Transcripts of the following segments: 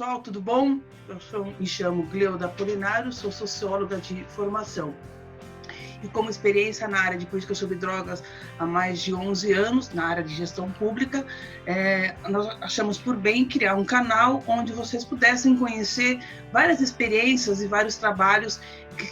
pessoal, tudo bom? Me chamo Gleuda Apolinário, sou socióloga de formação. E como experiência na área de política sobre drogas há mais de 11 anos, na área de gestão pública, nós achamos por bem criar um canal onde vocês pudessem conhecer várias experiências e vários trabalhos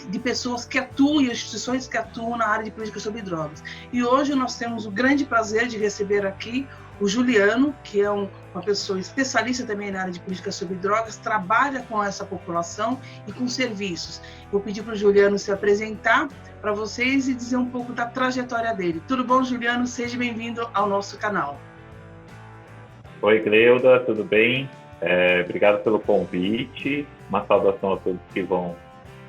de pessoas que atuam e instituições que atuam na área de política sobre drogas. E hoje nós temos o grande prazer de receber aqui o Juliano, que é uma pessoa especialista também na área de política sobre drogas, trabalha com essa população e com serviços. Eu pedi para o Juliano se apresentar para vocês e dizer um pouco da trajetória dele. Tudo bom, Juliano? Seja bem-vindo ao nosso canal. Oi, Gleuda, tudo bem? Obrigado pelo convite. Uma saudação a todos que vão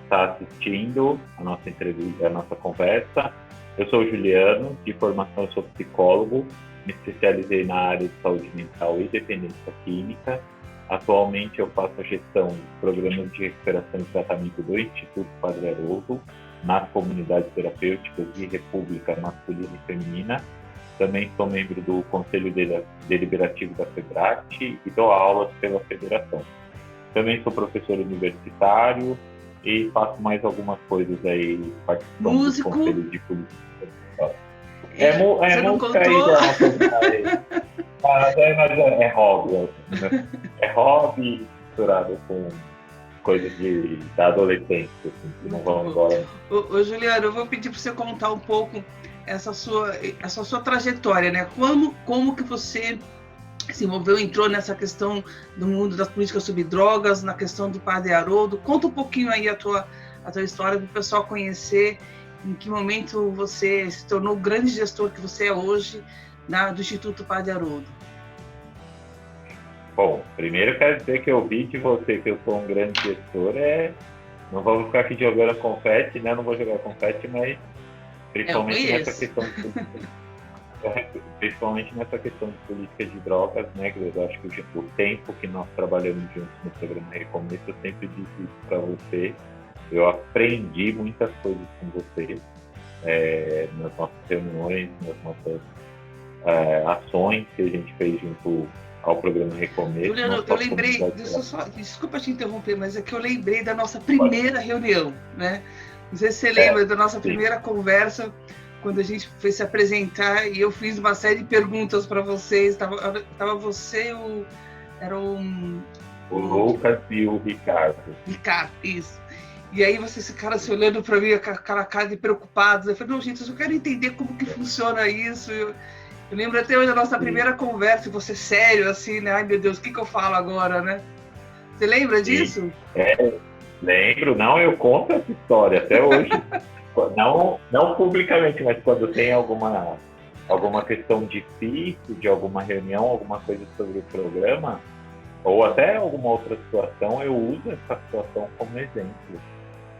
estar assistindo a nossa entrevista, a nossa conversa. Eu sou o Juliano, de formação eu sou psicólogo, me especializei na área de saúde mental e dependência química. Atualmente eu faço a gestão dos programas de recuperação e tratamento do Instituto Padre Haroldo, nas comunidades terapêuticas de República Masculina e Feminina. Também sou membro do Conselho Deliberativo da FEBRAT e dou aulas pela Federação. Também sou professor universitário e faço mais algumas coisas aí, participando do Conselho de Política. Você não música contou? É hobby. É hobby misturado com coisas da adolescência, assim, que não vão embora. Ô, Juliano, eu vou pedir para você contar um pouco essa sua trajetória, né? Como que você se envolveu, entrou nessa questão do mundo das políticas sobre drogas, na questão do Padre Haroldo. Conta um pouquinho aí a tua história para o pessoal conhecer em que momento você se tornou o grande gestor que você é hoje do Instituto Padre Haroldo. Bom, primeiro quero dizer que eu vi de você que eu sou um grande gestor, não vamos ficar aqui jogando confete, né? Não vou jogar confete, mas principalmente nessa questão de política de drogas, né? Eu acho que o tempo que nós trabalhamos juntos no programa Recomeço, eu sempre disse isso para você. Eu aprendi muitas coisas com você nas nossas reuniões, nas nossas ações que a gente fez junto ao programa Recomeço. Juliano, eu lembrei, desculpa te interromper, mas é que eu lembrei da nossa primeira reunião, né? Não sei se você lembra da nossa primeira conversa, quando a gente foi se apresentar e eu fiz uma série de perguntas para vocês. Tava você, o Lucas e o Ricardo. Ricardo, isso. E aí vocês ficaram se olhando para mim com aquela cara de preocupados. Eu falei, não, gente, eu só quero entender como que funciona isso. Eu lembro até hoje da nossa primeira conversa, e você sério, assim, né? Ai, meu Deus, o que eu falo agora, né? Você lembra disso? Lembro. Não, eu conto essa história até hoje. não publicamente, mas quando tem alguma questão difícil de alguma reunião, alguma coisa sobre o programa, ou até alguma outra situação, eu uso essa situação como exemplo.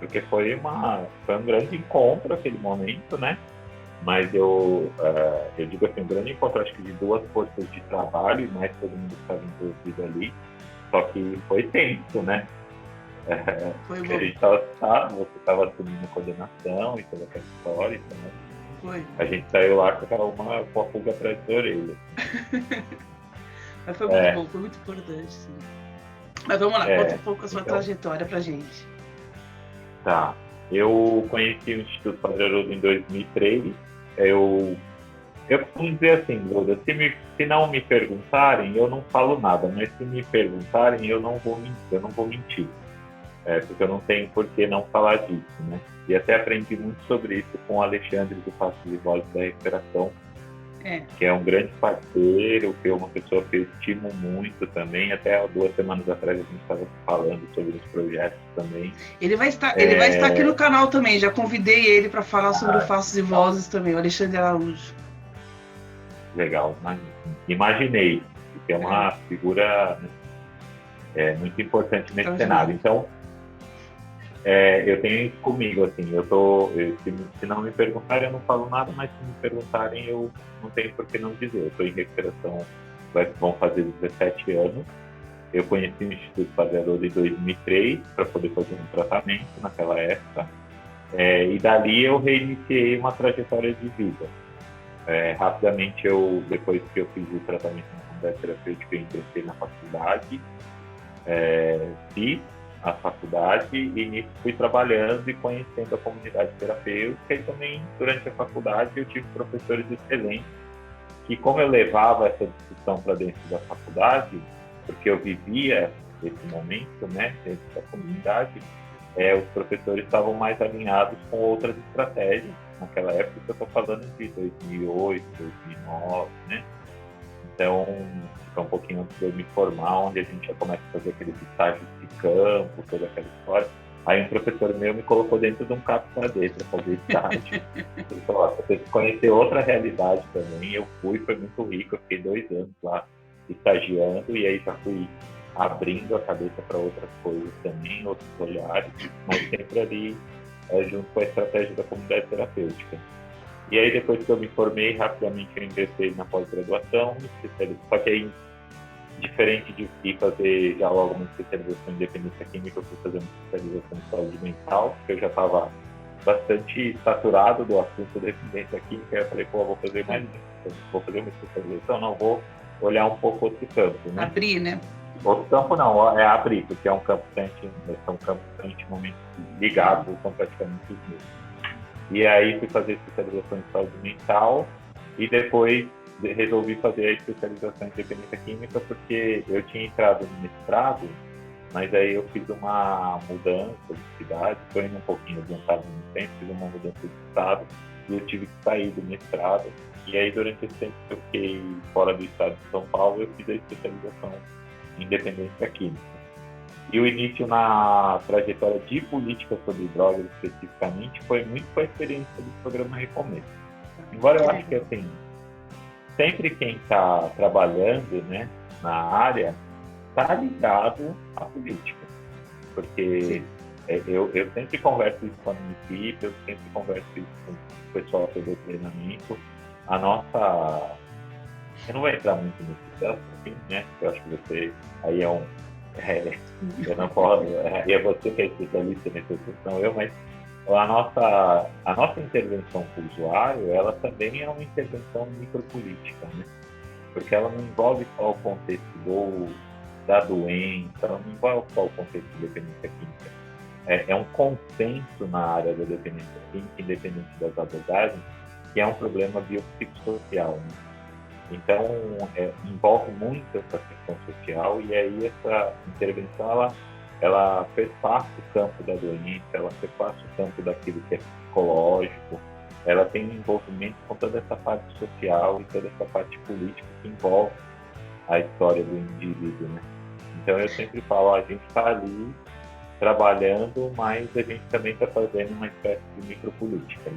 Porque foi um grande encontro aquele momento, né? Mas eu digo assim, um grande encontro, acho que de duas forças de trabalho, mas todo mundo estava envolvido ali. Só que foi tenso, né? Foi a gente estava assustado, você estava assumindo a coordenação e toda aquela história. Então, foi. A gente saiu lá com a pulga atrás da orelha. Mas foi muito bom, foi muito importante. Sim. Mas vamos lá, conta um pouco a sua trajetória pra gente. Tá. Eu conheci o Instituto Padre Haroldo em 2003. Eu costumo dizer assim, Duda, se não me perguntarem, eu não falo nada, mas se me perguntarem, eu não vou mentir. Porque eu não tenho por que não falar disso, né? E até aprendi muito sobre isso com o Alexandre do Passos de Vozes da Recuperação, que é um grande parceiro, que é uma pessoa que eu estimo muito também. Até 2 semanas atrás a gente estava falando sobre os projetos também. Ele vai estar aqui no canal também, já convidei ele para falar sobre o Passos e Vozes também, o Alexandre Araújo. Legal, imaginei, que é uma figura muito importante nesse cenário. Então, eu tenho isso comigo, assim, se não me perguntarem, eu não falo nada, mas se me perguntarem, eu não tenho por que não dizer. Eu estou em recuperação, vão fazer 17 anos. Eu conheci o Instituto Padre Haroldo em 2003 para poder fazer um tratamento naquela época. E dali eu reiniciei uma trajetória de vida. Rapidamente, depois que eu fiz o tratamento na comunidade terapêutica, eu ingressei na faculdade. fiz a faculdade e nisso fui trabalhando e conhecendo a comunidade terapêutica, e também durante a faculdade eu tive professores excelentes que, como eu levava essa discussão para dentro da faculdade, porque eu vivia esse momento, né, dentro da comunidade, os professores estavam mais alinhados com outras estratégias. Naquela época eu estou falando de 2008, 2009, né? Então, fica um pouquinho antes de eu me formar, onde a gente já começa a fazer aqueles estágios de campo, toda aquela história. Aí um professor meu me colocou dentro de um CAPS-AD para fazer estágio. Ele falou, você tem que conhecer outra realidade também. Eu fui, foi muito rico, eu fiquei 2 anos lá estagiando, e aí já fui abrindo a cabeça para outras coisas também, outros olhares, mas sempre ali junto com a estratégia da comunidade terapêutica. E aí, depois que eu me formei, rapidamente eu ingressei na pós-graduação, só que aí, diferente de ir fazer já logo uma especialização em dependência química, eu fui fazer uma especialização em saúde mental, porque eu já estava bastante saturado do assunto da dependência química, e eu falei, vou fazer mais vou fazer uma especialização, não, vou olhar um pouco outro campo, né? Abrir, né? Outro campo não, é abrir, porque é um campo são campos intimamente ligados, são praticamente os mesmos. E aí fui fazer especialização em saúde mental e depois resolvi fazer a especialização em dependência química, porque eu tinha entrado no mestrado, mas aí eu fiz uma mudança de cidade, estou indo um pouquinho adiantado no tempo, fiz uma mudança de estado e eu tive que sair do mestrado. E aí, durante esse tempo que eu fiquei fora do estado de São Paulo, eu fiz a especialização em dependência química. E o início na trajetória de política sobre drogas, especificamente, foi muito com a experiência do programa Recomeço. Embora eu acho que, assim, sempre quem está trabalhando, né, na área está ligado à política. Porque eu sempre converso isso com a município, eu sempre converso isso com o pessoal sobre o treinamento. A nossa... Eu não vou entrar muito nesse campo, assim, né? Eu acho que você aí eu não posso, é você que é especialista nessa questão, mas a nossa intervenção com o usuário, ela também é uma intervenção micropolítica, né? Porque ela não envolve só o contexto da doença, ela não envolve só o contexto de dependência química. É um consenso na área da dependência química, independente das abordagens, que é um problema biopsicossocial, né? Então, envolve muito essa questão social, e aí essa intervenção, ela perpassa o campo da doença, ela perpassa o campo daquilo que é psicológico, ela tem um envolvimento com toda essa parte social e toda essa parte política que envolve a história do indivíduo, né? Então, eu sempre falo, a gente está ali trabalhando, mas a gente também está fazendo uma espécie de micropolítica.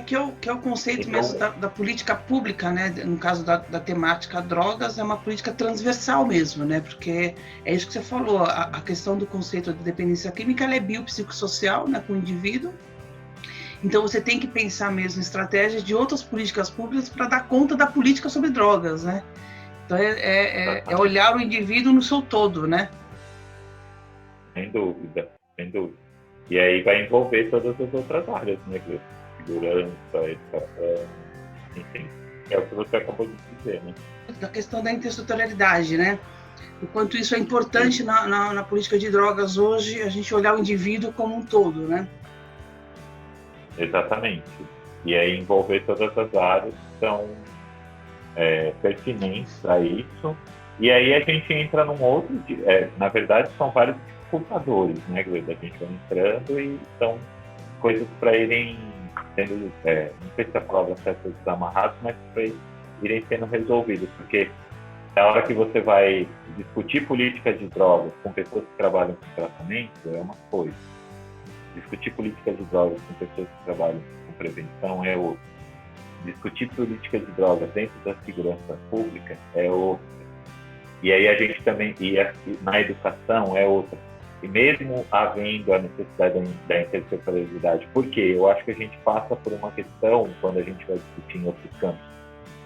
Que é o conceito mesmo da política pública, né? No caso da temática drogas, é uma política transversal mesmo, né? Porque é isso que você falou, a questão do conceito de dependência química, ela é biopsicossocial, né, com o indivíduo. Então você tem que pensar mesmo em estratégias de outras políticas públicas para dar conta da política sobre drogas, né? Então é olhar o indivíduo no seu todo, né? Sem dúvida, sem dúvida. E aí vai envolver todas as outras áreas, né? Segurança, educação, enfim. É o que você acabou de dizer, né? Da questão da intersetorialidade, né? O quanto isso é importante na política de drogas hoje, a gente olhar o indivíduo como um todo, né? Exatamente. E aí envolver todas as áreas que são pertinentes a isso. E aí a gente entra num outro... na verdade, são vários dificultadores, né, Gleda? A gente vai entrando e são coisas para irem sendo... não sei se a palavra certa é desamarradas, mas para irem sendo resolvidas. Porque na hora que você vai discutir políticas de drogas com pessoas que trabalham com tratamento, é uma coisa. Discutir políticas de drogas com pessoas que trabalham com prevenção é outra. Discutir políticas de drogas dentro da segurança pública é outra. E aí a gente também, na educação é outra. E mesmo havendo a necessidade da intersetorialidade, porque eu acho que a gente passa por uma questão, quando a gente vai discutir em outros campos,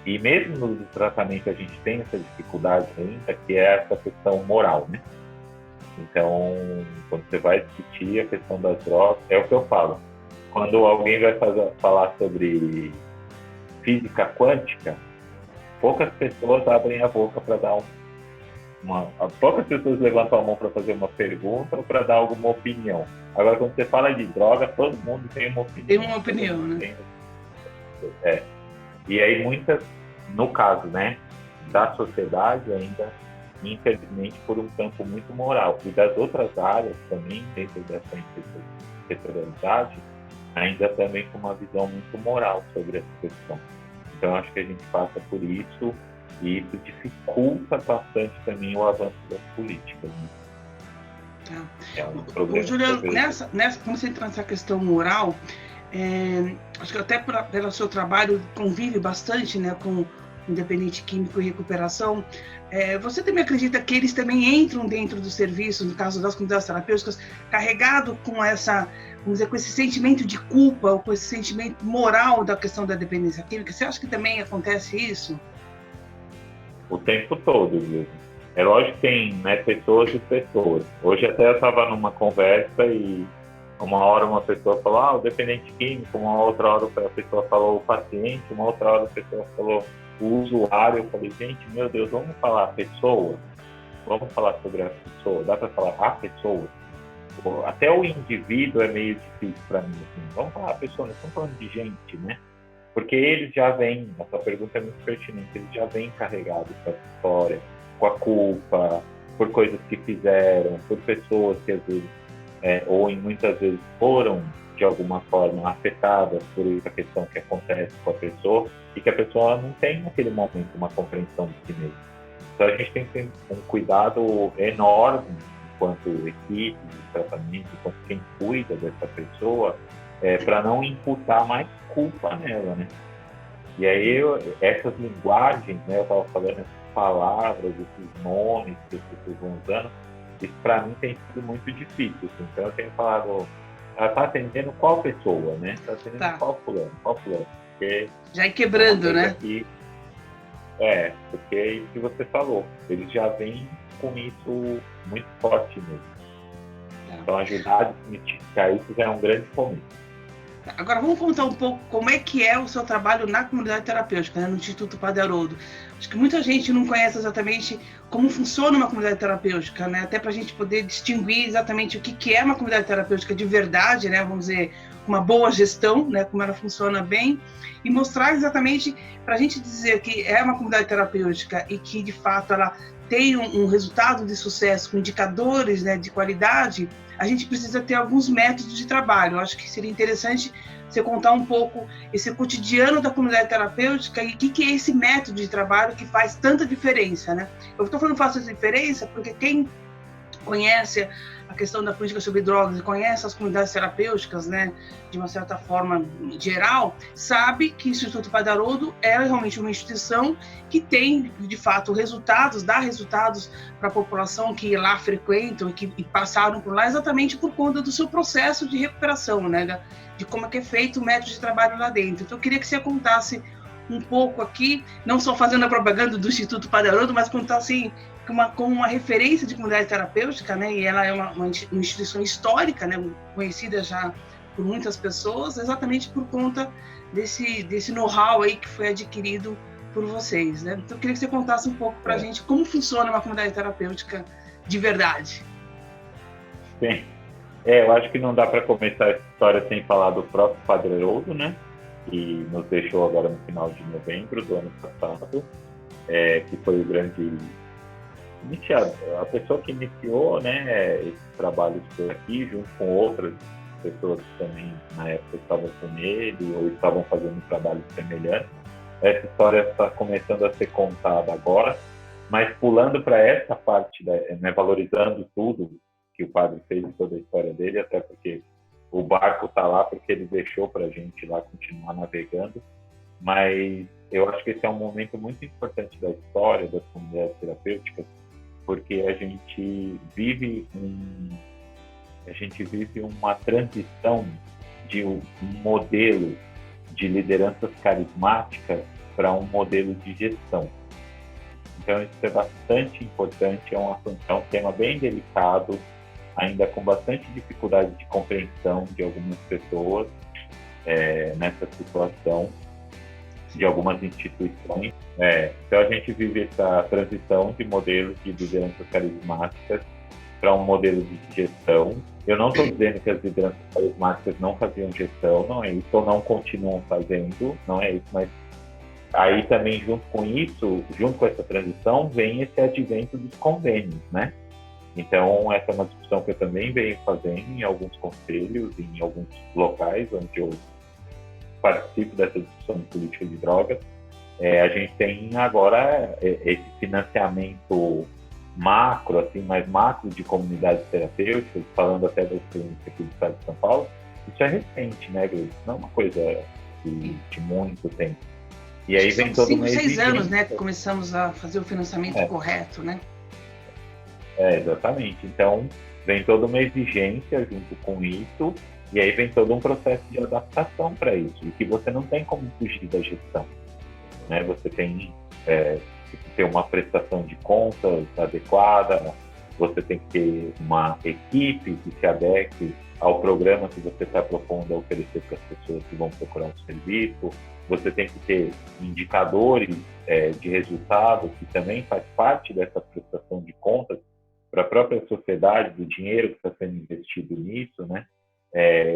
e mesmo no tratamento a gente tem essa dificuldade ainda, que é essa questão moral, né? Então, quando você vai discutir a questão das drogas, é o que eu falo. Quando alguém vai falar sobre física quântica, poucas pessoas abrem a boca para dar poucas pessoas levantam a mão para fazer uma pergunta ou para dar alguma opinião. Agora, quando você fala de droga, todo mundo tem uma opinião. Tem uma opinião, né? E aí, no caso, né, da sociedade ainda, infelizmente, por um campo muito moral. E das outras áreas também, dentro dessa interseccionalidade, ainda também com uma visão muito moral sobre essa questão. Então, acho que a gente passa por isso, e isso dificulta bastante também o avanço das políticas. Né? É um problema. Juliano, quando você entra nessa questão moral, acho que até pelo seu trabalho convive bastante, né, com independente químico e recuperação. Você também acredita que eles também entram dentro do serviço, no caso das comunidades terapêuticas, carregado com com esse sentimento de culpa ou com esse sentimento moral da questão da dependência química? Você acha que também acontece isso? O tempo todo, viu? É lógico que tem, né, pessoas e pessoas. Hoje até eu estava numa conversa e uma hora uma pessoa falou o dependente químico, uma outra hora a pessoa falou o paciente, uma outra hora a pessoa falou o usuário. Eu falei, gente, meu Deus, vamos falar a pessoa? Vamos falar sobre a pessoa? Dá para falar a pessoa? Até o indivíduo é meio difícil para mim. Assim. Vamos falar a pessoa, nós estamos falando de gente, né? Porque eles já vêm, essa pergunta é muito pertinente, eles já vêm carregados com essa história, com a culpa, por coisas que fizeram, por pessoas que às vezes, ou muitas vezes foram de alguma forma afetadas por essa questão que acontece com a pessoa e que a pessoa não tem naquele momento uma compreensão de si mesma. Então a gente tem que ter um cuidado enorme enquanto equipe de tratamento, enquanto quem cuida dessa pessoa, para não imputar mais culpa nela, né? E aí essas linguagens, né, eu estava falando essas palavras, esses nomes que as pessoas vão usando, isso para mim tem sido muito difícil. Assim. Então eu tenho falado, ela está atendendo qual pessoa, né? Está atendendo qual fulano? Porque já ir quebrando, né? Aqui, porque é isso que você falou. Eles já vêm com isso muito forte mesmo. Então ajudar a desmistificar isso já é um grande começo. Agora vamos contar um pouco como é que é o seu trabalho na comunidade terapêutica, né, no Instituto Padre Haroldo. Acho que muita gente não conhece exatamente como funciona uma comunidade terapêutica, né, até para a gente poder distinguir exatamente o que é uma comunidade terapêutica de verdade, né, vamos dizer, uma boa gestão, né, como ela funciona bem, e mostrar exatamente para a gente dizer que é uma comunidade terapêutica e que de fato ela tem um resultado de sucesso com indicadores, né, de qualidade. A gente precisa ter alguns métodos de trabalho. Eu acho que seria interessante você contar um pouco esse cotidiano da comunidade terapêutica e o que é esse método de trabalho que faz tanta diferença, né? Eu estou falando faz diferença porque quem conhece a questão da política sobre drogas e conhece as comunidades terapêuticas, né, de uma certa forma geral, sabe que o Instituto Padre Haroldo é realmente uma instituição que tem, de fato, dá resultados para a população que lá frequentam e passaram por lá exatamente por conta do seu processo de recuperação, né, de como é que é feito o método de trabalho lá dentro. Então, eu queria que você contasse um pouco aqui, não só fazendo a propaganda do Instituto Padre Haroldo, mas contar assim, como uma referência de comunidade terapêutica, né? E ela é uma instituição histórica, né? Conhecida já por muitas pessoas, exatamente por conta desse know-how aí que foi adquirido por vocês, né? Então, eu queria que você contasse um pouco para a gente como funciona uma comunidade terapêutica de verdade. Sim. Eu acho que não dá para começar essa história sem falar do próprio Padre Haroldo, né? Que nos deixou agora no final de novembro do ano passado, que foi o grande iniciado, a pessoa que iniciou, né, esses trabalhos por aqui, junto com outras pessoas que também na época estavam com ele ou estavam fazendo trabalhos semelhantes. Essa história está começando a ser contada agora, mas pulando para essa parte, né, valorizando tudo que o padre fez em toda a história dele, até porque o barco está lá porque ele deixou para a gente lá continuar navegando, mas eu acho que esse é um momento muito importante da história das comunidades terapêuticas, porque a gente vive uma transição de um modelo de lideranças carismáticas para um modelo de gestão. Então isso é bastante importante, é um tema bem delicado, ainda com bastante dificuldade de compreensão de algumas pessoas nessa situação. de algumas instituições. Então, a gente vive essa transição de modelos de lideranças carismáticas para um modelo de gestão. Eu não estou dizendo que as lideranças carismáticas não faziam gestão, não é isso, ou não continuam fazendo, não é isso, mas aí também, junto com isso, junto com essa transição, vem esse advento dos convênios, né? Então, essa é uma discussão que eu também venho fazendo em alguns conselhos, em alguns locais onde eu participo dessa discussão de política de drogas. A gente tem agora esse financiamento macro, assim, mais macro de comunidades terapêuticas, falando até da experiência aqui do estado de São Paulo. Isso é recente, né, Gleice? Não é uma coisa de muito tempo. E aí vem toda uma exigência. 5, 6 anos, né, que começamos a fazer o financiamento correto, né? Exatamente. Então, vem toda uma exigência junto com isso, e aí vem todo um processo de adaptação para isso, e que você não tem como fugir da gestão, né? Você tem que ter uma prestação de contas adequada, você tem que ter uma equipe que se adeque ao programa que você está propondo a oferecer para as pessoas que vão procurar um serviço, você tem que ter indicadores de resultado, que também faz parte dessa prestação de contas para a própria sociedade, do dinheiro que está sendo investido nisso, né?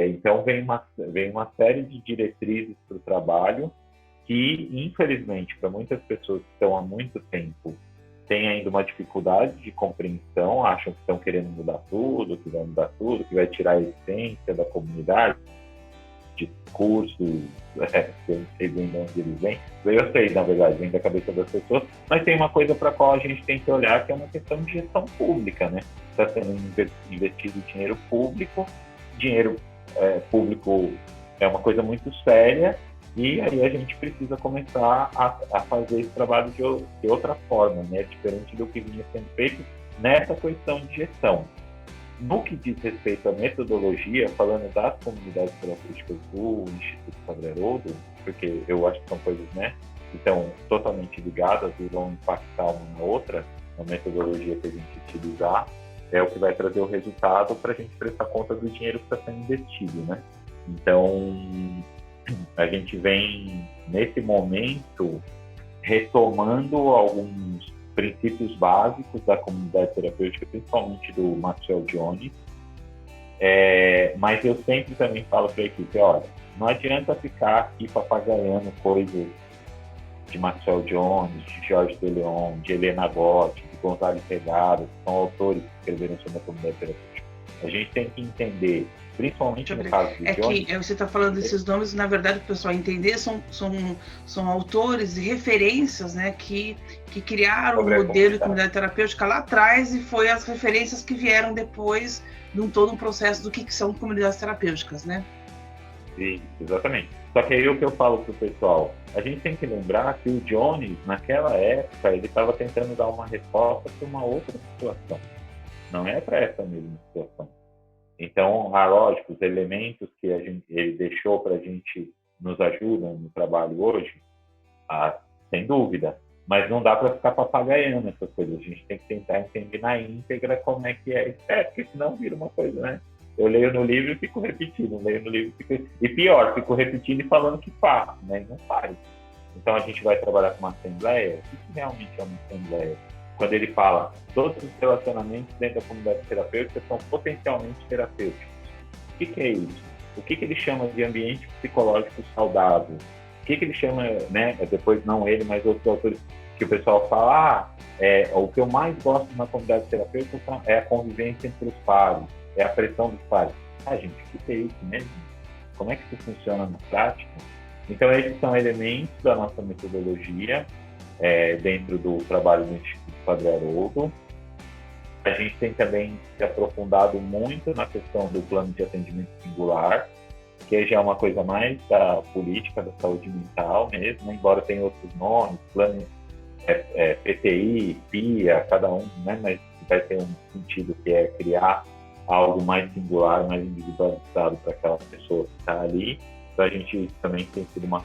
Então, vem uma série de diretrizes para o trabalho que, infelizmente, para muitas pessoas que estão há muito tempo, tem ainda uma dificuldade de compreensão, acham que estão querendo mudar tudo, que vai mudar tudo, que vai tirar a essência da comunidade, discursos, eu não sei bem de onde eles vêm. Eu sei, na verdade, vem da cabeça das pessoas, mas tem uma coisa para a qual a gente tem que olhar, que é uma questão de gestão pública, né? Está sendo investido dinheiro público é uma coisa muito séria, e aí a gente precisa começar a fazer esse trabalho de outra forma, né? Diferente do que vinha sendo feito nessa questão de gestão. No que diz respeito à metodologia, falando das comunidades terapêuticas do Instituto Padre Haroldo, porque eu acho que são coisas, né, que estão totalmente ligadas e vão impactar uma na outra, a metodologia que a gente utilizar é o que vai trazer o resultado para a gente prestar conta do dinheiro que está sendo investido, né? Então, a gente vem, nesse momento, retomando alguns princípios básicos da comunidade terapêutica, principalmente do Maxwell Jones, mas eu sempre também falo para a equipe, olha, não adianta ficar aqui papagaiando coisas de Maxwell Jones, de Jorge de Leon, de Helena Gotti, de Gonzalo Pegado, que são autores que escreveram sobre a comunidade terapêutica. A gente tem que entender, principalmente no caso do Jones... Que você está falando desses nomes, na verdade, para o pessoal entender, são autores e referências, né, que criaram o modelo de comunidade terapêutica lá atrás, e foi as referências que vieram depois de todo um processo do que são comunidades terapêuticas, né? Sim, exatamente. Só que aí o que eu falo para o pessoal, a gente tem que lembrar que o Jones, naquela época, ele estava tentando dar uma resposta para uma outra situação. Não é para essa mesma situação. Então, lógico, os elementos que ele deixou para a gente nos ajudam no trabalho hoje, sem dúvida, mas não dá para ficar papagaiando essas coisas. A gente tem que tentar entender na íntegra como é que é. Porque senão vira uma coisa, né? Eu leio no livro e fico repetindo, e pior, fico repetindo e falando que faço, né? E não faz. Então, a gente vai trabalhar com uma assembleia. O que realmente é uma assembleia? Quando ele fala, todos os relacionamentos dentro da comunidade terapêutica são potencialmente terapêuticos. O que é isso? O que ele chama de ambiente psicológico saudável? O que ele chama, né? Depois não ele, mas outros autores, que o pessoal fala, o que eu mais gosto na comunidade terapêutica é a convivência entre os pares, é a pressão dos pares. Gente, o que é isso mesmo? Como é que isso funciona na prática? Então, esses são elementos da nossa metodologia, dentro do trabalho do Instituto Padre Haroldo. A gente tem também se aprofundado muito na questão do plano de atendimento singular, que já é uma coisa mais da política da saúde mental mesmo, né? Embora tenha outros nomes, plano PTI, PIA, cada um, né? Mas vai ter um sentido que é criar algo mais singular, mais individualizado para aquela pessoa que está ali. Então, a gente também tem sido uma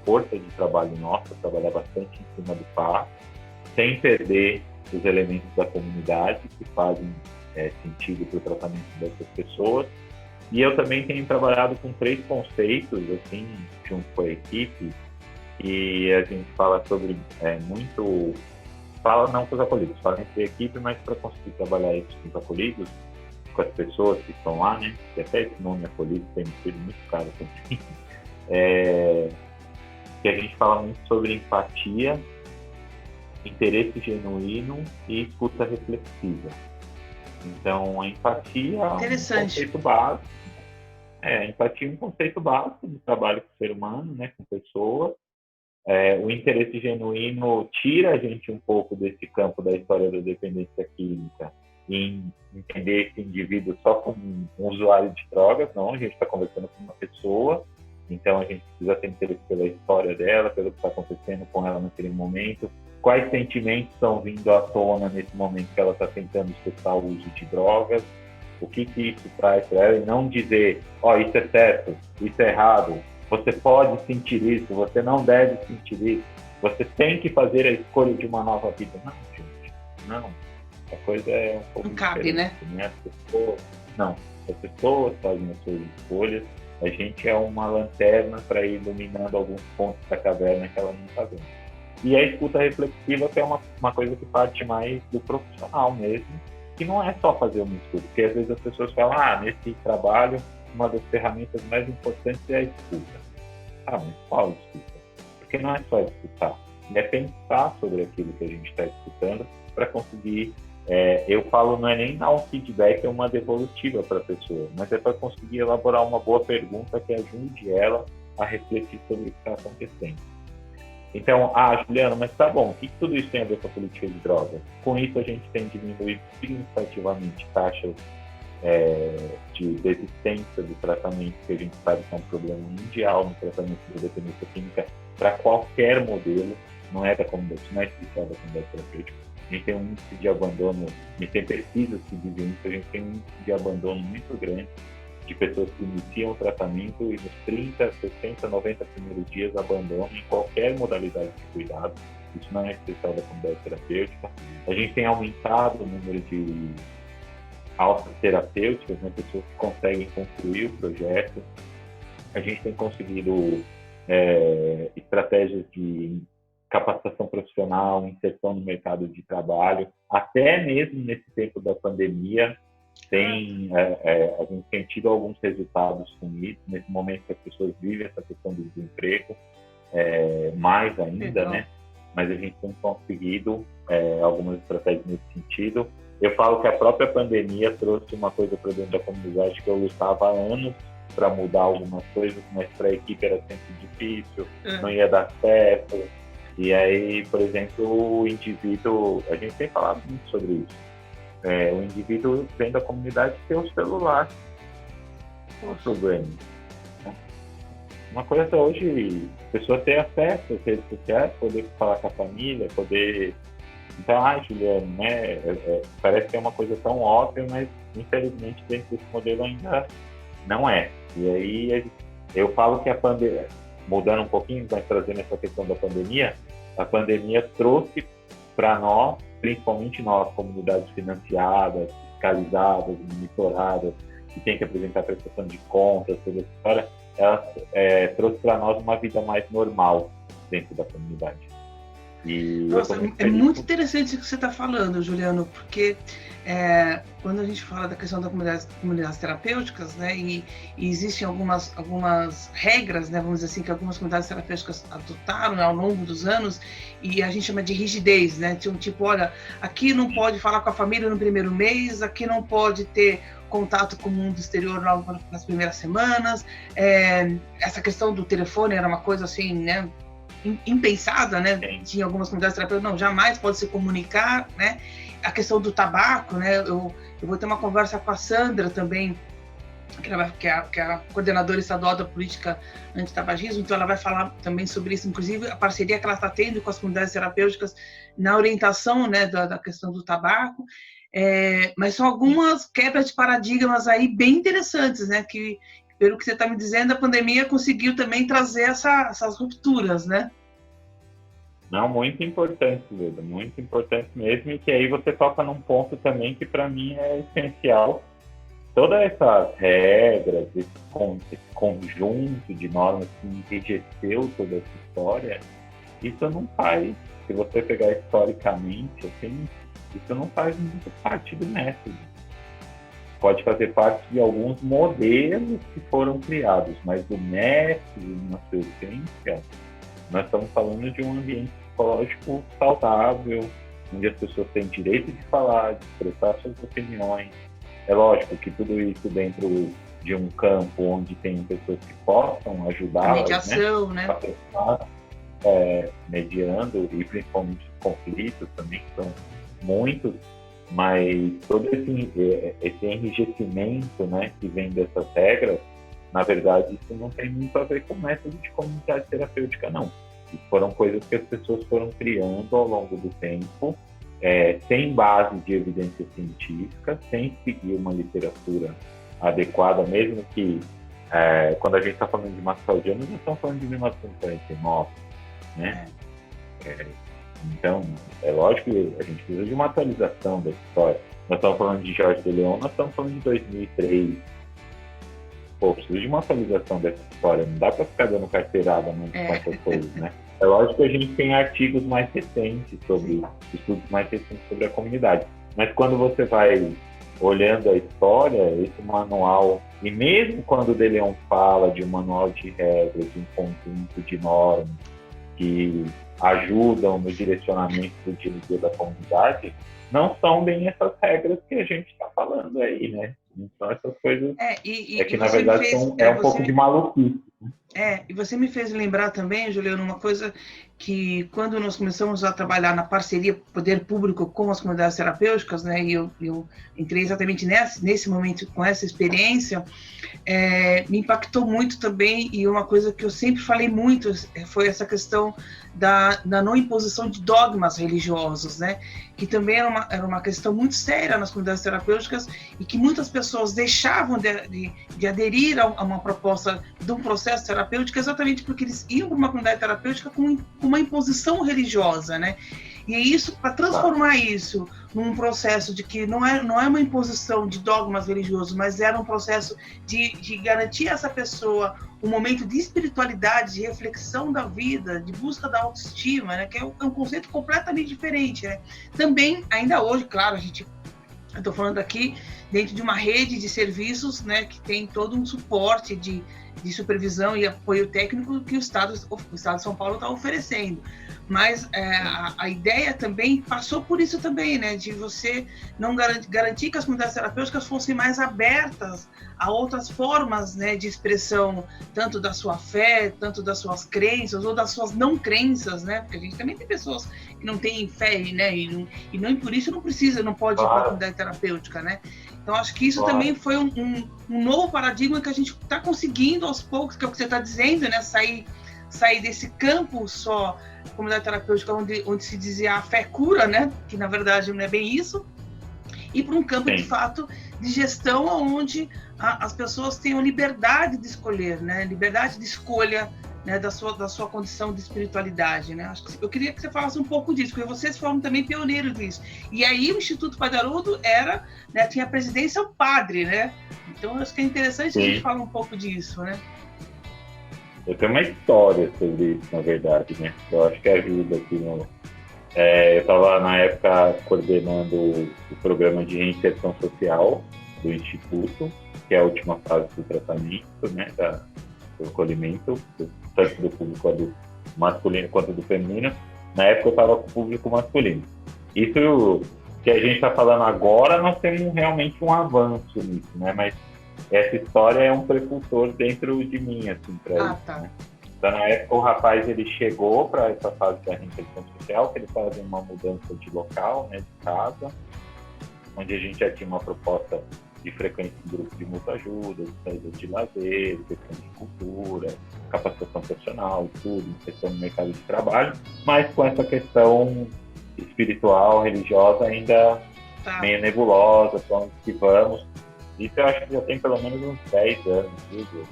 força de trabalho nossa, trabalhar bastante em cima do PA, sem perder os elementos da comunidade que fazem sentido para o tratamento dessas pessoas. E eu também tenho trabalhado com 3 conceitos, assim, junto com a equipe, que a gente fala sobre muito, fala não com os acolhidos, fala entre a equipe, mas para conseguir trabalhar isso com os acolhidos, com as pessoas que estão lá, né? Que até esse nome acolhido tem sido muito caro também. Que a gente fala muito sobre empatia, interesse genuíno e escuta reflexiva. Então, a empatia é um conceito básico. A empatia é um conceito básico do trabalho com o ser humano, né, com pessoas. O interesse genuíno tira a gente um pouco desse campo da história da dependência química e entender esse indivíduo só como um usuário de drogas. Não, a gente está conversando com uma pessoa, então a gente precisa ter interesse pela história dela, pelo que está acontecendo com ela naquele momento, quais sentimentos estão vindo à tona nesse momento que ela está tentando cessar o uso de drogas, o que isso traz para ela, e não dizer, isso é certo, isso é errado, você pode sentir isso, você não deve sentir isso, você tem que fazer a escolha de uma nova vida. Não, gente, não. A coisa é um pouco diferente, né? As pessoas fazem as suas escolhas, a gente é uma lanterna para ir iluminando alguns pontos da caverna que ela não está vendo. E a escuta reflexiva, que é uma coisa que parte mais do profissional mesmo, que não é só fazer uma escuta, porque às vezes as pessoas falam, nesse trabalho, uma das ferramentas mais importantes é a escuta. Mas qual escuta? Porque não é só escutar, é pensar sobre aquilo que a gente está escutando para conseguir, eu falo, não é nem dar um feedback ou uma devolutiva para a pessoa, mas é para conseguir elaborar uma boa pergunta que ajude ela a refletir sobre o que está acontecendo. Então, Juliana, mas tá bom, o que tudo isso tem a ver com a política de drogas? Com isso, a gente tem diminuído significativamente taxas de desistência do tratamento, que a gente sabe que é um problema mundial no tratamento da dependência química para qualquer modelo, não é da comunidade, não é especial da comunidade terapêutica. A gente tem um índice de abandono, a gente tem pesquisas que dizem isso, a gente tem um índice de abandono muito grande de pessoas que iniciam o tratamento e nos 30, 60, 90 primeiros dias abandonam em qualquer modalidade de cuidado. Isso não é especial da comunidade terapêutica. A gente tem aumentado o número de altas terapêuticas, né, pessoas que conseguem concluir o projeto. A gente tem conseguido estratégias de capacitação profissional, inserção no mercado de trabalho, até mesmo nesse tempo da pandemia. A gente tem tido alguns resultados com isso, nesse momento que as pessoas vivem essa questão do desemprego, mais ainda, né? Mas a gente tem conseguido algumas estratégias nesse sentido. Eu falo que a própria pandemia trouxe uma coisa para dentro da comunidade que eu lutava há anos para mudar algumas coisas, mas para a equipe era sempre difícil, não ia dar certo. E aí, por exemplo, o indivíduo, a gente tem falado muito sobre isso. O indivíduo dentro da comunidade tem o celular. Qual é o problema? Uma coisa hoje, a pessoa ter acesso às redes sociais, poder falar com a família, poder... Então, Juliano, né? Parece que é uma coisa tão óbvia, mas infelizmente dentro desse modelo ainda não é. E aí eu falo que a pandemia, mudando um pouquinho, mas trazendo essa questão da pandemia, a pandemia trouxe para nós, principalmente nós, comunidades financiadas, fiscalizadas, monitoradas, que tem que apresentar prestação de contas, toda essa história, ela trouxe para nós uma vida mais normal dentro da comunidade. Nossa, é muito interessante o que você está falando, Juliano, porque quando a gente fala da questão das comunidades terapêuticas, né, e existem algumas regras, né, vamos dizer assim, que algumas comunidades terapêuticas adotaram, né, ao longo dos anos, e a gente chama de rigidez, né, tipo, olha, aqui não pode falar com a família no primeiro mês, aqui não pode ter contato com o mundo exterior nas primeiras semanas, essa questão do telefone era uma coisa assim, né, impensada, né? Tinha algumas comunidades terapêuticas, não, jamais pode se comunicar, né? A questão do tabaco, né? Eu vou ter uma conversa com a Sandra também, que é a coordenadora estadual da política antitabagismo, então ela vai falar também sobre isso, inclusive a parceria que ela está tendo com as comunidades terapêuticas na orientação, né, da questão do tabaco, mas são algumas quebras de paradigmas aí bem interessantes, né, que pelo que você está me dizendo, a pandemia conseguiu também trazer essas rupturas, né? Não, muito importante, Leda, muito importante mesmo, e que aí você toca num ponto também que para mim é essencial todas essas regras, esse conjunto de normas que enrijeceu toda essa história, isso não faz, se você pegar historicamente, assim, isso não faz muito parte do método. Pode fazer parte de alguns modelos que foram criados, mas do método, na sua essência, nós estamos falando de um ambiente psicológico saudável, onde as pessoas têm direito de falar, de expressar suas opiniões. É lógico que tudo isso dentro de um campo onde tem pessoas que possam ajudar, mediação, né? Mediando, e principalmente os conflitos também, que são muitos, mas todo esse enrijecimento, né, que vem dessas regras, na verdade, isso não tem muito a ver com o método de comunidade terapêutica, não. Isso foram coisas que as pessoas foram criando ao longo do tempo, sem base de evidência científica, sem seguir uma literatura adequada, mesmo que, quando a gente está falando de Massaldiano, nós estamos falando de 1949, né? Então, é lógico que a gente precisa de uma atualização da história. Nós estamos falando de Jorge de Leon, nós estamos falando de 2003. Pô, precisa de uma atualização dessa história. Não dá para ficar dando carteirada com essas coisas, né? É lógico que a gente tem artigos mais recentes estudos mais recentes sobre a comunidade. Mas quando você vai olhando a história, esse manual, e mesmo quando o De Leon fala de um manual de regras, de um conjunto de normas que ajudam no direcionamento do dia a dia da comunidade, não são bem essas regras que a gente está falando aí, né? Então, essas coisas que, na verdade, é um pouco de maluquice. E você me fez lembrar também, Juliano, uma coisa que quando nós começamos a trabalhar na parceria poder público com as comunidades terapêuticas, né, e eu entrei exatamente nesse momento com essa experiência, me impactou muito também, e uma coisa que eu sempre falei muito foi essa questão da não imposição de dogmas religiosos, né, que também era uma questão muito séria nas comunidades terapêuticas e que muitas pessoas deixavam de aderir a uma proposta de um processo terapêutico exatamente porque eles iam para uma comunidade terapêutica com uma imposição religiosa, né? E é isso, para transformar isso num processo de que não é uma imposição de dogmas religiosos, mas era um processo de garantir a essa pessoa um momento de espiritualidade, de reflexão da vida, de busca da autoestima, né? Que é um conceito completamente diferente, né? Também, ainda hoje, claro, eu estou falando aqui dentro de uma rede de serviços, né, que tem todo um suporte de supervisão e apoio técnico que o Estado de São Paulo está oferecendo. Mas a ideia também passou por isso também, né, de você não garantir que as comunidades terapêuticas fossem mais abertas a outras formas, né, de expressão, tanto da sua fé, tanto das suas crenças ou das suas não crenças, né, porque a gente também tem pessoas que não têm fé, né, e não por isso não pode ir para a comunidade terapêutica, né. Então, acho que isso também foi um novo paradigma que a gente está conseguindo aos poucos, que é o que você está dizendo, né? Sair desse campo só, comunidade terapêutica, onde se dizia a fé cura, né? Que na verdade não é bem isso, e para um campo de fato de gestão onde as pessoas tenham liberdade de escolher, né? Liberdade de escolha, né, da sua condição de espiritualidade, né? Eu queria que você falasse um pouco disso, porque vocês foram também pioneiros disso. E aí o Instituto Padre Haroldo tinha a presidência o padre, né? Então acho que é interessante a gente falar um pouco disso, né? Eu tenho uma história sobre isso, na verdade, né? Eu acho que ajuda aqui eu estava, na época, coordenando o programa de reinserção social do Instituto, que é a última fase do tratamento, né? Do acolhimento, tanto do público adulto masculino quanto do feminino. Na época eu estava com o público masculino. Isso que a gente está falando agora, nós temos realmente um avanço nisso, né? Mas essa história é um prepulsor dentro de mim, assim, para isso. Tá. Né? Então, na época, o rapaz, ele chegou para essa fase da reinserção social, que ele fazia uma mudança de local, né, de casa, onde a gente já tinha uma proposta de frequência em grupo de muita ajuda, de saídas de lazer, questão de cultura, capacitação profissional, tudo, questão do mercado de trabalho, mas com essa questão espiritual, religiosa ainda meio nebulosa, para onde que vamos. Isso eu acho que já tem pelo menos uns 10 anos, viu?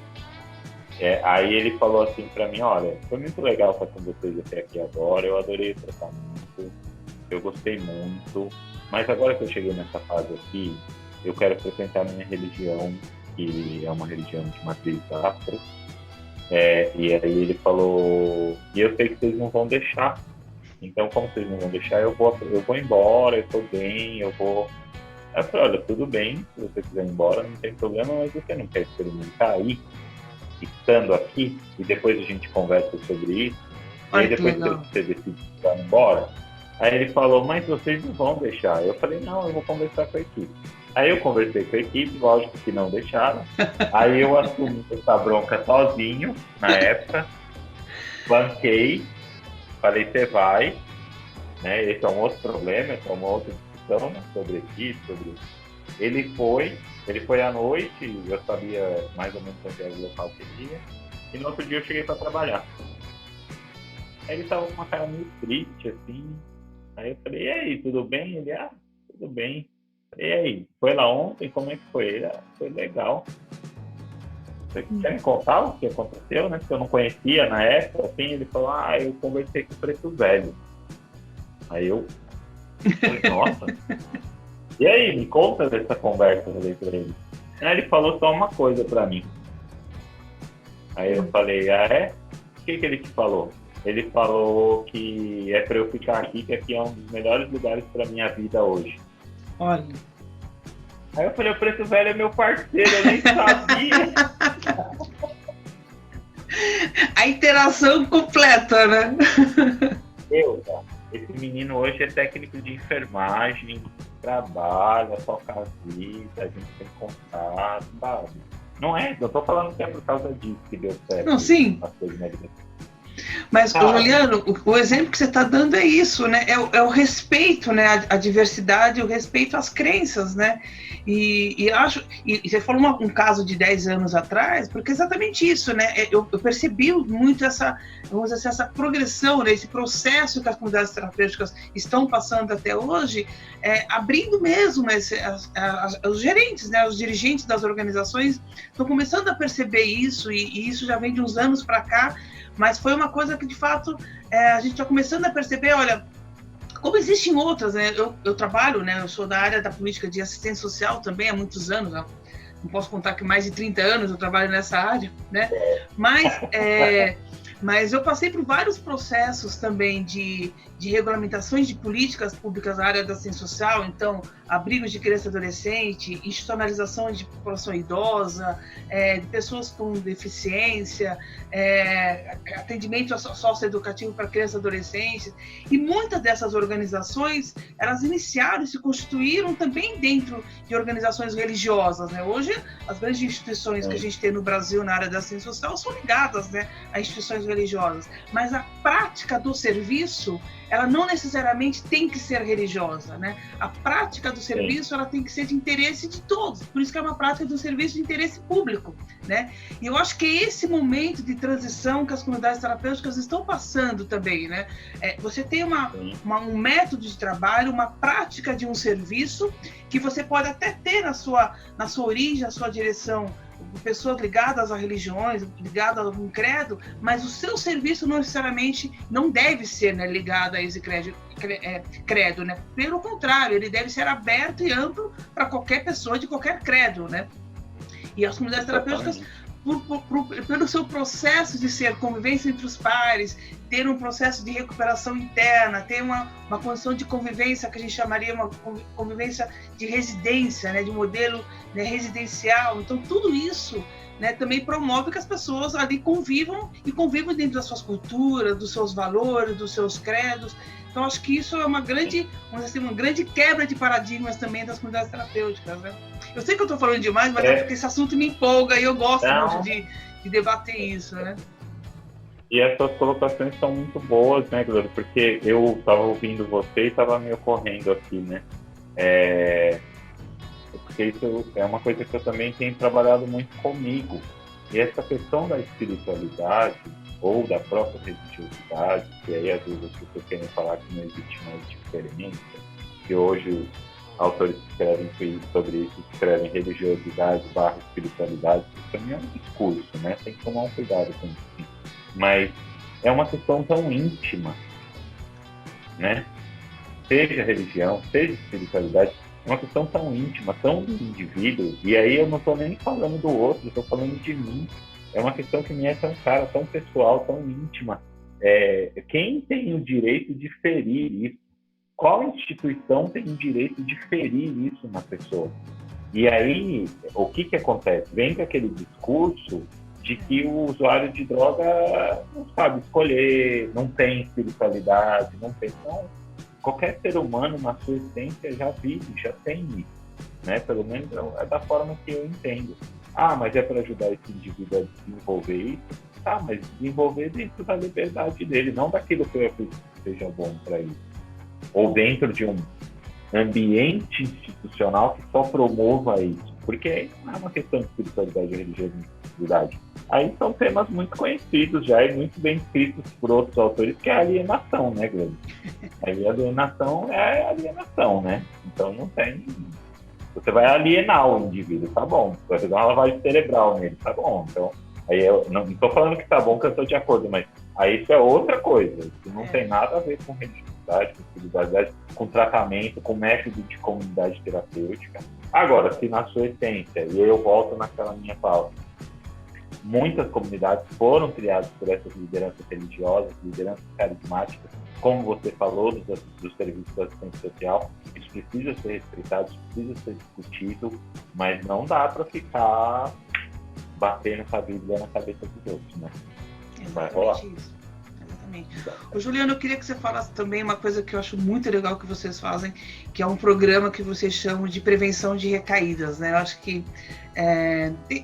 Aí ele falou assim para mim, olha, foi muito legal estar com vocês até aqui agora, eu adorei o tratamento, eu gostei muito, mas agora que eu cheguei nessa fase aqui, eu quero frequentar a minha religião, que é uma religião de matriz afro. E aí ele falou, e eu sei que vocês não vão deixar. Então, como vocês não vão deixar, eu vou embora, eu tô bem, eu vou... Aí eu falei, olha, tudo bem, se você quiser ir embora, não tem problema, mas você não quer experimentar aí, estando aqui, e depois a gente conversa sobre isso, e aí depois você decide ir embora. Aí ele falou, mas vocês não vão deixar. Eu falei, não, eu vou conversar com a equipe. Aí eu conversei com a equipe, lógico que não deixaram. Aí eu assumi essa bronca sozinho, na época, banquei, falei, você vai, né? Esse é um outro problema, essa é uma outra discussão, né, sobre equipe, sobre... Ele foi à noite, eu sabia mais ou menos onde era o local que ele ia, e no outro dia eu cheguei para trabalhar. Aí ele estava com uma cara meio triste, assim. Aí eu falei, e aí, tudo bem? Ele, tudo bem. E aí, foi lá ontem? Como é que foi? Ele, foi legal. Você quer me contar o que aconteceu, né? Porque eu não conhecia na época, assim. Ele falou, eu conversei com o Preto Velho. Aí eu falei, nossa. E aí, me conta dessa conversa, eu falei pra ele. Aí ele falou só uma coisa pra mim. Aí eu falei, é? O que ele te falou? Ele falou que é pra eu ficar aqui, que aqui é um dos melhores lugares pra minha vida hoje. Olha. Aí eu falei, o Preto Velho é meu parceiro, eu nem sabia. A interação completa, né? Esse menino hoje é técnico de enfermagem, trabalha, toca a vida, a gente tem contato, sabe? Não é, eu tô falando que é por causa disso que deu certo. Não, sim. As coisas na vida. Mas, Juliano, o exemplo que você está dando é isso, né? É o respeito, né? A diversidade, o respeito às crenças, né? E você falou um caso de 10 anos atrás, porque é exatamente isso, né? Eu percebi muito essa, vamos dizer assim, essa progressão, né? Esse processo que as comunidades terapêuticas estão passando até hoje, abrindo mesmo os gerentes, né? Os dirigentes das organizações estão começando a perceber isso, e isso já vem de uns anos para cá. Mas foi uma coisa que, de fato, a gente está começando a perceber, olha, como existem outras, né? Eu trabalho, né? Eu sou da área da política de assistência social também há muitos anos, né? Não posso contar que mais de 30 anos eu trabalho nessa área, né? Mas eu passei por vários processos também de regulamentações de políticas públicas na área da assistência social, então, abrigos de criança e adolescente, institucionalização de população idosa, de pessoas com deficiência, atendimento socioeducativo para crianças e adolescentes, e muitas dessas organizações, elas iniciaram e se constituíram também dentro de organizações religiosas, né? Hoje, as grandes instituições que a gente tem no Brasil na área da assistência social são ligadas, né, a instituições religiosas, mas a prática do serviço, ela não necessariamente tem que ser religiosa, né? A prática do serviço, ela tem que ser de interesse de todos, por isso que é uma prática do serviço de interesse público, né? E eu acho que é esse momento de transição que as comunidades terapêuticas estão passando também, né? Você tem um método de trabalho, uma prática de um serviço que você pode até ter na sua origem, na sua direção, pessoas ligadas a religiões, ligadas a algum credo, mas o seu serviço não necessariamente não deve ser, né, ligado a esse credo, né? Pelo contrário, ele deve ser aberto e amplo para qualquer pessoa de qualquer credo, né? E as comunidades terapêuticas, pelo seu processo de ser convivência entre os pares, ter um processo de recuperação interna, ter uma condição de convivência que a gente chamaria uma convivência de residência, né, de modelo, né, residencial. Então, tudo isso, né, também promove que as pessoas ali convivam dentro das suas culturas, dos seus valores, dos seus credos. Então, acho que isso é uma grande, vamos dizer assim, uma grande quebra de paradigmas também das comunidades terapêuticas, né? Eu sei que eu estou falando demais, mas é porque esse assunto me empolga e eu gosto muito de debater isso, né? E essas colocações são muito boas, né, Glória? Porque eu estava ouvindo você e estava me ocorrendo aqui, né? Porque isso é uma coisa que eu também tenho trabalhado muito comigo. E essa questão da espiritualidade ou da própria religiosidade, que aí às vezes as pessoas querem falar que não existe mais diferença, que hoje os autores que escrevem sobre isso escrevem religiosidade / espiritualidade, isso também é um discurso, né? Tem que tomar um cuidado com isso. Mas é uma questão tão íntima, né? Seja religião, seja espiritualidade, é uma questão tão íntima, tão do indivíduo, e aí eu não estou nem falando do outro, eu estou falando de mim. É uma questão que me é tão cara, tão pessoal, tão íntima. Quem tem o direito de ferir isso? Qual instituição tem o direito de ferir isso na pessoa? E aí, o que acontece? Vem com aquele discurso de que o usuário de droga não sabe escolher, não tem espiritualidade, não tem... Então, qualquer ser humano, na sua essência, já vive, já tem isso, né? Pelo menos é da forma que eu entendo. Mas é para ajudar esse indivíduo a desenvolver isso? Tá, mas desenvolver dentro da liberdade dele, não daquilo que eu acredito que seja bom para ele. Ou dentro de um ambiente institucional que só promova isso. Porque aí não é uma questão de espiritualidade e religiosidade. Aí são temas muito conhecidos já e muito bem escritos por outros autores, que é a alienação, né, Glênio? Aí a alienação é alienação, né? Então não tem... Você vai alienar o indivíduo, tá bom. Você vai fazer uma lavagem cerebral nele, tá bom. Então, aí eu não estou falando que tá bom, que eu estou de acordo, mas aí isso é outra coisa. Isso não tem nada a ver com religiosidade, com espiritualidade, com tratamento, com método de comunidade terapêutica. Agora, se na sua essência, e eu volto naquela minha fala, muitas comunidades foram criadas por essas lideranças religiosas, lideranças carismáticas, como você falou, dos serviços de assistência social. Isso precisa ser respeitado, isso precisa ser discutido, mas não dá para ficar batendo essa Bíblia na cabeça dos outros, né? Vai rolar. Isso. Exatamente. Ô, Juliano, eu queria que você falasse também uma coisa que eu acho muito legal que vocês fazem, que é um programa que vocês chamam de prevenção de recaídas, né? Eu acho que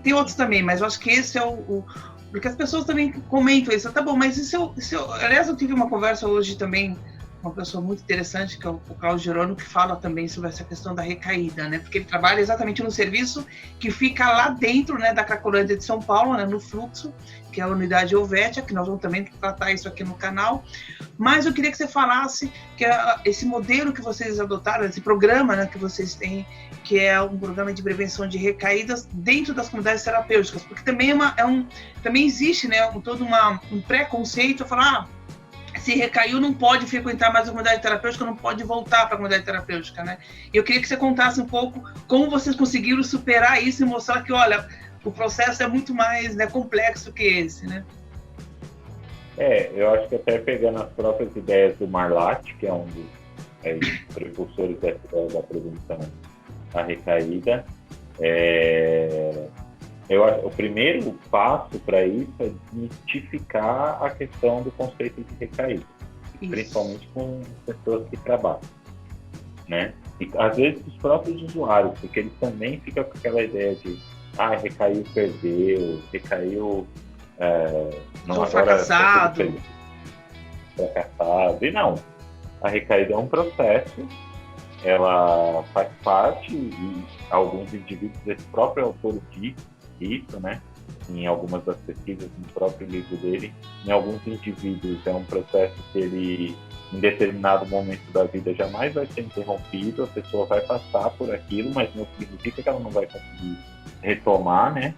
tem outros também, mas eu acho que esse é porque as pessoas também comentam isso. Tá bom, mas aliás, eu tive uma conversa hoje também com uma pessoa muito interessante, que é o Carlos Jerônimo, que fala também sobre essa questão da recaída, né? Porque ele trabalha exatamente no serviço que fica lá dentro, né, da Cracolândia de São Paulo, né, no Fluxo, que é a unidade Helvétia, que nós vamos também tratar isso aqui no canal. Mas eu queria que você falasse que esse modelo que vocês adotaram, esse programa, né, que vocês têm, que é um programa de prevenção de recaídas dentro das comunidades terapêuticas, porque também também existe, né, todo um preconceito a falar, se recaiu, não pode frequentar mais a comunidade terapêutica, não pode voltar para a comunidade terapêutica, né? E eu queria que você contasse um pouco como vocês conseguiram superar isso e mostrar que, olha, o processo é muito mais, né, complexo que esse, né? Eu acho que até pegando as próprias ideias do Marlatt, que é um dos precursores da prevenção à recaída, o primeiro passo para isso é desmistificar a questão do conceito de recaída, principalmente com pessoas que trabalham, né? E às vezes os próprios usuários, porque eles também ficam com aquela ideia de recaiu, perdeu, recaiu, não, agora fracassado. E não, a recaída é um processo, ela faz parte, e alguns indivíduos, esse próprio autor diz isso, né? Em algumas das pesquisas, no próprio livro dele, em alguns indivíduos é um processo que ele, em determinado momento da vida, jamais vai ser interrompido, a pessoa vai passar por aquilo, mas não significa que ela não vai conseguir retomar, né?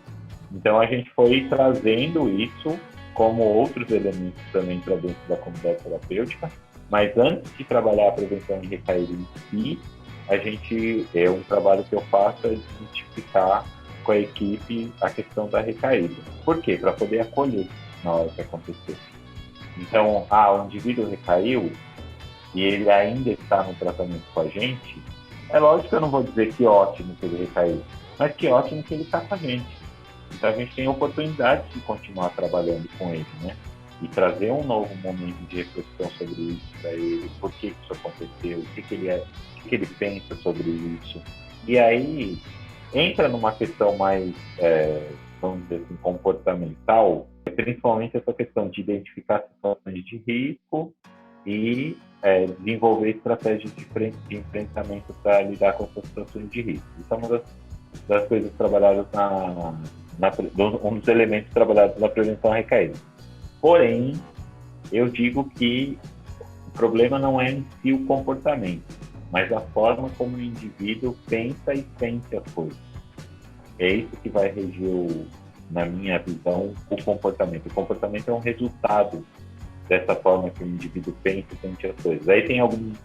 Então a gente foi trazendo isso como outros elementos também para dentro da comunidade terapêutica, mas antes de trabalhar a prevenção de recaída em si, um trabalho que eu faço é desmistificar com a equipe a questão da recaída. Por quê? Para poder acolher na hora que acontecer. Então, o indivíduo recaiu e ele ainda está no tratamento com a gente, é lógico que eu não vou dizer que ótimo que ele recaiu, mas que ótimo que ele está com a gente. Então, a gente tem a oportunidade de continuar trabalhando com ele, né? E trazer um novo momento de reflexão sobre isso para ele, por que isso aconteceu, o que ele pensa sobre isso. E aí entra numa questão mais, vamos dizer assim, comportamental, principalmente essa questão de identificar situações de risco e desenvolver estratégias de enfrentamento para lidar com essas situações de risco. Isso é uma das coisas trabalhadas um dos elementos trabalhados na prevenção à recaída. Porém, eu digo que o problema não é em si o comportamento, mas a forma como o indivíduo pensa e sente as coisas. É isso que vai reger, na minha visão, o comportamento. O comportamento é um resultado dessa forma que o indivíduo pensa e sente as coisas. Aí tem alguns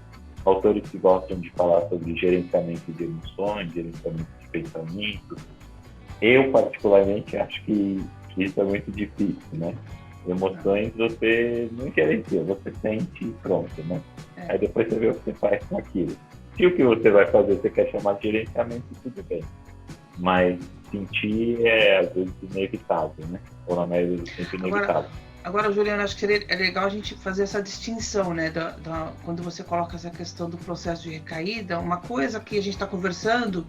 autores que gostam de falar sobre gerenciamento de emoções, gerenciamento de pensamentos. Eu, particularmente, acho que isso é muito difícil, né? Emoções você não gerencia, você sente e pronto, né? Aí depois você vê o que você faz com aquilo. Se o que você vai fazer você quer chamar de gerenciamento, tudo bem. Mas sentir é, às vezes, inevitável, né? Ou na maioria do tempo inevitável. Agora, Juliana, acho que é legal a gente fazer essa distinção, né? Quando você coloca essa questão do processo de recaída, uma coisa que a gente está conversando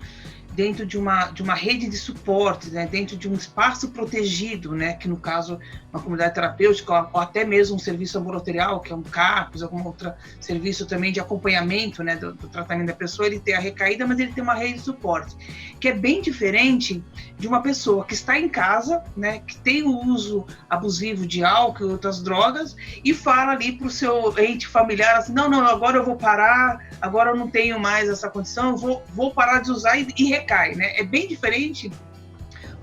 dentro de uma rede de suporte, né? Dentro de um espaço protegido, né? Que no caso, uma comunidade terapêutica ou até mesmo um serviço ambulatorial, que é um CAPS, algum outro serviço também de acompanhamento, né? Do tratamento da pessoa, ele tem a recaída, mas ele tem uma rede de suporte, que é bem diferente de uma pessoa que está em casa, né? Que tem o uso abusivo de álcool e outras drogas e fala ali para o seu ente familiar assim, não, agora eu vou parar, agora eu não tenho mais essa condição, eu vou parar de usar e recai, né? É bem diferente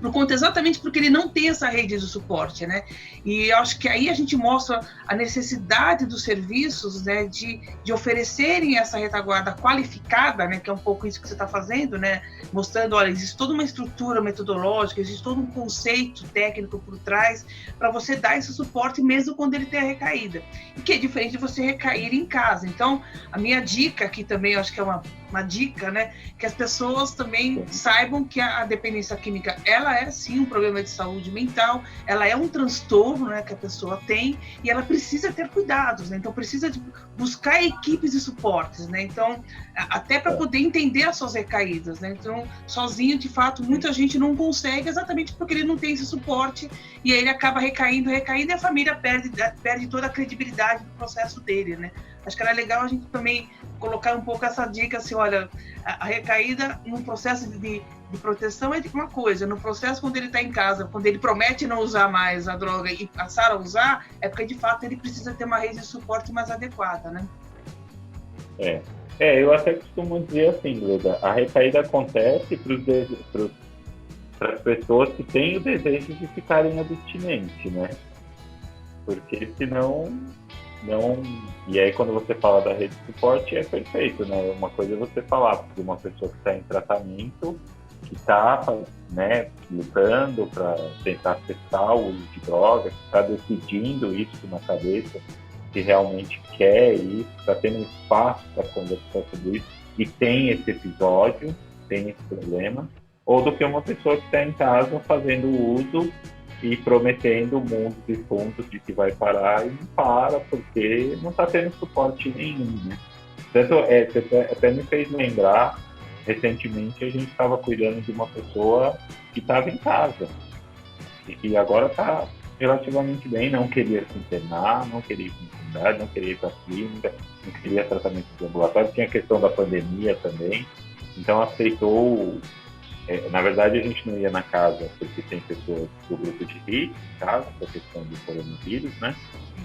por conta exatamente porque ele não tem essa rede de suporte, né? E eu acho que aí a gente mostra a necessidade dos serviços, né, de oferecerem essa retaguarda qualificada, né, que é um pouco isso que você está fazendo, né, mostrando, olha, existe toda uma estrutura metodológica, existe todo um conceito técnico por trás para você dar esse suporte mesmo quando ele tem a recaída, e que é diferente de você recair em casa. Então, a minha dica aqui também, eu acho que é uma dica, né, que as pessoas também saibam que a dependência química, ela é sim um problema de saúde mental, ela é um transtorno, né, que a pessoa tem e ela precisa ter cuidados, né, então precisa de buscar equipes de suportes, né, então até para poder entender as suas recaídas, né, então sozinho de fato muita gente não consegue exatamente porque ele não tem esse suporte e aí ele acaba recaindo e a família perde toda a credibilidade do processo dele, né. Acho que era legal a gente também colocar um pouco essa dica, assim, olha, a recaída no processo de proteção é uma coisa, no processo quando ele está em casa, quando ele promete não usar mais a droga e passar a usar, é porque de fato ele precisa ter uma rede de suporte mais adequada, né? Eu até costumo dizer assim, Luda, a recaída acontece para as pessoas que têm o desejo de ficarem abstinentes, né? Porque senão não. E aí quando você fala da rede de suporte é perfeito, né? Uma coisa é você falar de uma pessoa que está em tratamento, que está, né, lutando para tentar cessar o uso de drogas, que está decidindo isso na cabeça, que realmente quer isso, está tendo espaço para conversar sobre isso e tem esse episódio, tem esse problema, ou do que uma pessoa que está em casa fazendo uso e prometendo mundos e fundos de que vai parar e não para, porque não está tendo suporte nenhum, né? Tanto até me fez lembrar, recentemente a gente estava cuidando de uma pessoa que estava em casa e que agora está relativamente bem, não queria se internar, não queria ir para a comunidade, não queria ir para a clínica, não queria tratamento de ambulatório, tinha a questão da pandemia também, então aceitou. Na verdade, a gente não ia na casa porque tem pessoas do grupo de risco em casa, por questão do coronavírus, né?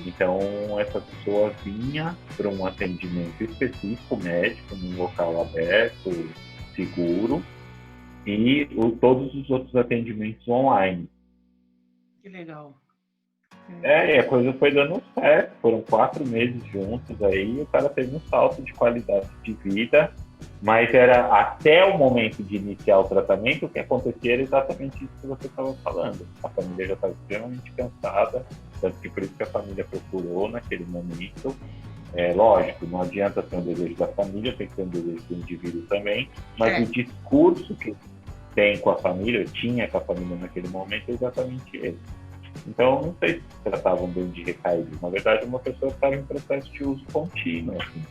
Então, essa pessoa vinha para um atendimento específico médico, num local aberto, seguro, e todos os outros atendimentos online. Que legal. E a coisa foi dando certo, foram 4 meses juntos aí, e o cara teve um salto de qualidade de vida. Mas era até o momento de iniciar o tratamento, o que acontecia era exatamente isso que você estava falando. A família já estava extremamente cansada, tanto que por isso que a família procurou naquele momento. Lógico, não adianta ter um desejo da família, tem que ter um desejo do indivíduo também, mas o discurso que tem com a família, tinha com a família naquele momento, é exatamente esse. Então, não sei se tratavam bem de recaídos. Na verdade, uma pessoa que estava em processo de uso contínuo, assim.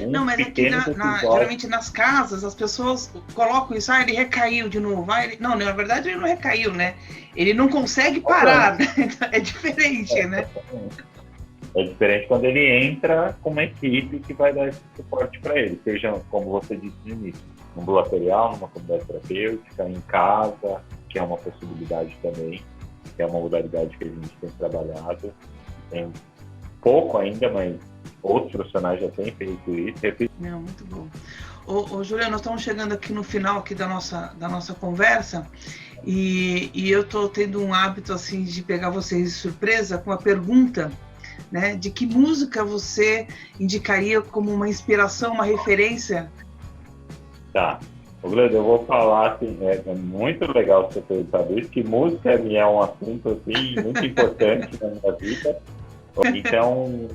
Não, mas aqui geralmente nas casas as pessoas colocam isso, ele recaiu de novo. Não, na verdade ele não recaiu, né? Ele não consegue parar, né? É diferente, né? É diferente quando ele entra com uma equipe que vai dar esse suporte para ele, seja, como você disse no início, ambulatorial, numa comunidade terapêutica, em casa, que é uma possibilidade também, que é uma modalidade que a gente tem trabalhado. Tem pouco ainda, mas outros profissionais já têm feito isso. Não, muito bom. Ô, Juliana, nós estamos chegando aqui no final aqui da nossa conversa e eu estou tendo um hábito assim de pegar vocês de surpresa com uma pergunta né? De que música você indicaria como uma inspiração, uma referência? Tá. Ô, Gleuda, eu vou falar assim, é muito legal você perguntar isso, que música é um assunto assim, muito importante na minha vida. Então,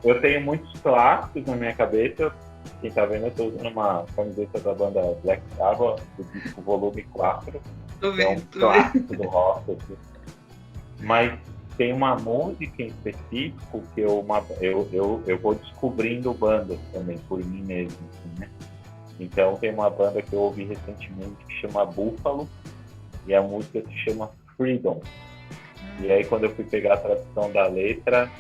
eu tenho muitos clássicos na minha cabeça. Quem tá vendo, eu tô usando uma camiseta da banda Black Sabbath, do disco Volume 4. Tô É um vendo, tô vendo. clássico do rock. Assim. Mas tem uma música em específico que eu vou descobrindo bandas também, por mim mesmo. Assim, né? Então, tem uma banda que eu ouvi recentemente que chama Buffalo, e a música se chama Freedom. E aí, quando eu fui pegar a tradução da letra,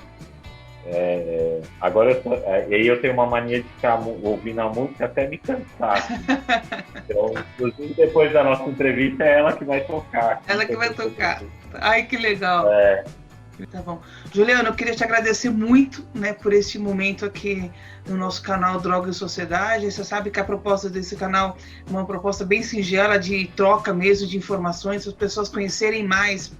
agora eu tenho uma mania de ficar ouvindo a música até me cansar. Assim. Então, inclusive, depois da nossa entrevista, é ela que vai tocar. Ela que vai tocar. Ai, que legal. É. Tá bom. Juliano, eu queria te agradecer muito, né, por este momento aqui no nosso canal Droga e Sociedade. Você sabe que a proposta desse canal é uma proposta bem singela de troca mesmo de informações, para as pessoas conhecerem mais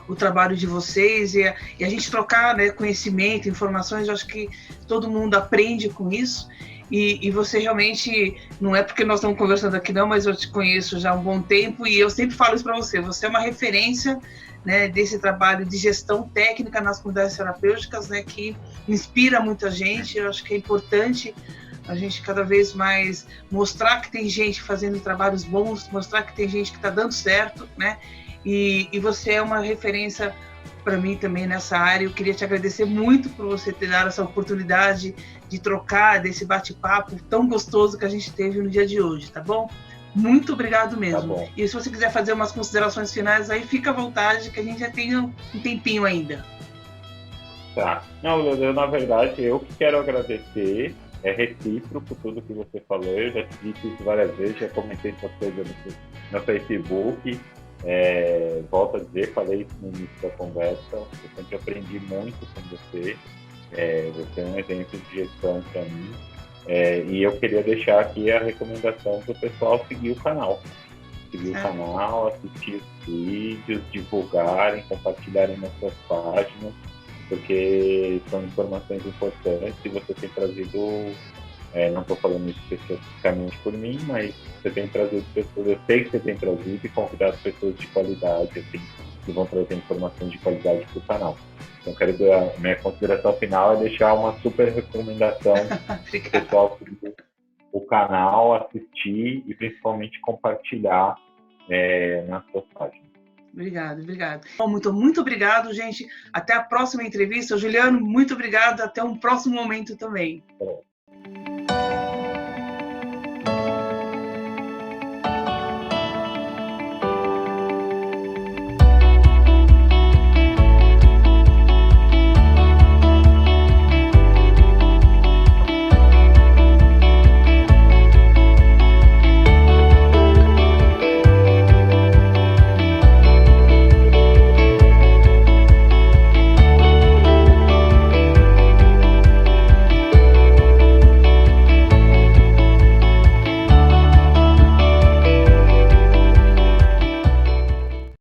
o trabalho de vocês e a gente trocar, né, conhecimento, informações. Eu acho que todo mundo aprende com isso. E você realmente, não é porque nós estamos conversando aqui não, mas eu te conheço já há um bom tempo e eu sempre falo isso para você. Você é uma referência, né, desse trabalho de gestão técnica nas comunidades terapêuticas, né, que inspira muita gente. Eu acho que é importante a gente cada vez mais mostrar que tem gente fazendo trabalhos bons, mostrar que tem gente que está dando certo, né? E você é uma referência para mim também nessa área. Eu queria te agradecer muito por você ter dado essa oportunidade de trocar, desse bate-papo tão gostoso que a gente teve no dia de hoje, tá bom? Muito obrigado mesmo. Tá, e se você quiser fazer umas considerações finais aí, fica à vontade, que a gente já tem um tempinho ainda. Tá. Não, eu, na verdade, eu que quero agradecer. É recíproco tudo que você falou. Eu já te disse isso várias vezes, já comentei essas coisas no Facebook. Volto a dizer, falei isso no início da conversa. Eu sempre aprendi muito com você. Você é um exemplo de gestão para mim. E eu queria deixar aqui a recomendação para o pessoal seguir o canal. Seguir o canal, assistir os vídeos, divulgarem, compartilharem nas suas páginas, porque são informações importantes e você tem trazido, não estou falando isso especificamente por mim, mas você tem trazido pessoas, eu sei que você tem trazido e convidado pessoas de qualidade, assim, que vão trazer informações de qualidade para o canal. Então, minha consideração final é deixar uma super recomendação para o pessoal seguir o canal, assistir e principalmente compartilhar nas suas páginas. Obrigado. Bom, muito obrigado, gente. Até a próxima entrevista. Juliano, muito obrigado. Até um próximo momento também.